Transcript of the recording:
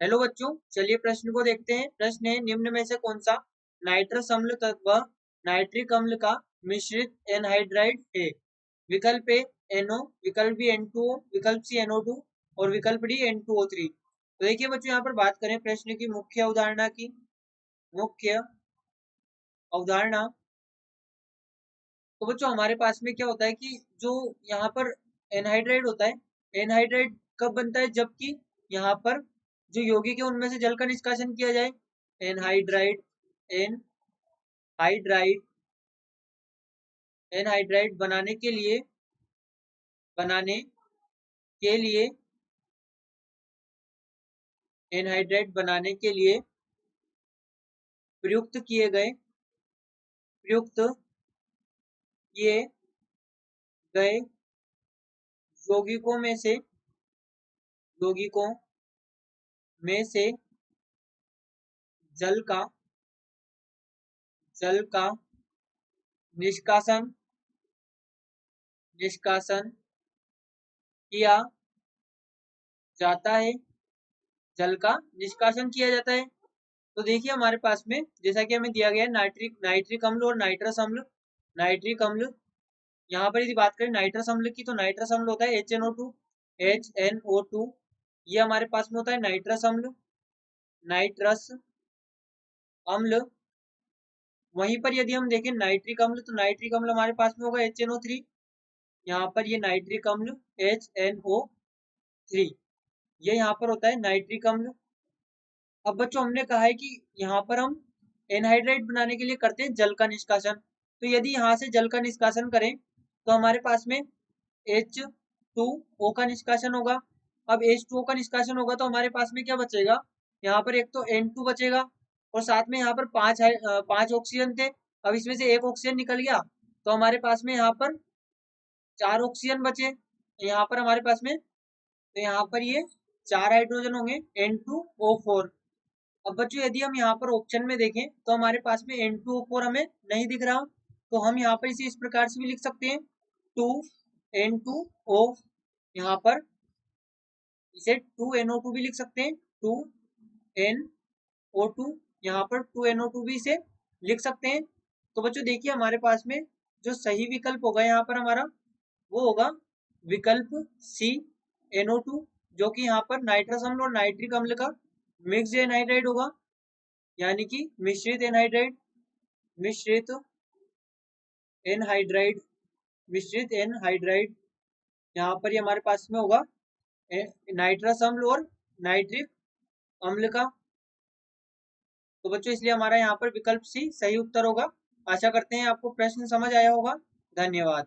Hello बच्चों, चलिए प्रश्न को देखते हैं। प्रश्न है, निम्न में से कौन सा नाइट्रस अम्ल व नाइट्रिक अम्ल का मिश्रित एनहाइड्राइड है? विकल्प ए NO, विकल्प बी N2O, विकल्प सी NO2 और विकल्प डी N2O3। तो देखिए बच्चों, यहाँ पर बात करें प्रश्न की मुख्य अवधारणा की। मुख्य अवधारणा, तो बच्चों हमारे पास में क्या होता है कि जो यहाँ पर एनहाइड्राइड होता है, एनहाइड्राइड कब बनता है? जबकि यहाँ पर जो यौगिक है उनमें से जल का निष्कासन किया जाए। एनहाइड्राइड एनहाइड्राइड एनहाइड्राइड बनाने के लिए एनहाइड्राइड बनाने के लिए प्रयुक्त किए गए यौगिकों में से जल का निष्कासन किया जाता है। जल का निष्कासन किया जाता है। तो देखिए हमारे पास में जैसा कि हमें दिया गया है नाइट्रिक अम्ल और नाइट्रस अम्ल। नाइट्रिक अम्ल, यहाँ पर यदि बात करें नाइट्रस अम्ल की, तो नाइट्रस अम्ल होता है HNO2। ये हमारे पास में होता है नाइट्रस अम्ल। वहीं पर यदि हम देखें नाइट्रिक अम्ल, तो नाइट्रिक अम्ल हमारे पास में होगा HNO3। यहाँ पर ये नाइट्रिक अम्ल HNO3, ये यहाँ पर होता है नाइट्रिक अम्ल। अब बच्चों हमने कहा है कि यहाँ पर हम एनहाइड्राइड बनाने के लिए करते हैं जल का निष्कासन। तो यदि यहाँ से जल का निष्कासन करें तो हमारे पास में H2O का निष्कासन होगा। अब H2O का निष्कासन होगा तो हमारे पास में क्या बचेगा? यहाँ पर एक तो N2 बचेगा और साथ में यहाँ पर पांच ऑक्सीजन थे। अब इसमें से एक ऑक्सीजन निकल गया तो हमारे पास में यहाँ पर 4 ऑक्सीजन बचे। यहाँ पर हमारे पास में, तो यहाँ पर ये 4 हाइड्रोजन होंगे N2O4। अब बच्चों यदि हम यहाँ पर ऑप्शन में देखें तो हमारे पास में N2O4 हमें नहीं दिख रहा, तो हम यहाँ पर इसे इस प्रकार से भी लिख सकते हैं 2N2O। यहाँ पर इसे 2NO2 भी लिख सकते हैं, 2NO2। यहाँ पर 2NO2 भी इसे लिख सकते हैं। तो बच्चों देखिए हमारे पास में जो सही विकल्प होगा यहाँ पर हमारा, वो होगा विकल्प सी NO2, जो कि यहाँ पर नाइट्रस अम्ल और नाइट्रिक अम्ल का मिक्स्ड एनहाइड्राइड होगा, यानी कि मिश्रित एनहाइड्राइड मिश्रित एनहाइड्राइड यहाँ पर ये हमारे पास में होगा नाइट्रस अम्ल और नाइट्रिक अम्ल का। तो बच्चों इसलिए हमारा यहाँ पर विकल्प सी सही उत्तर होगा। आशा करते हैं आपको प्रश्न समझ आया होगा। धन्यवाद।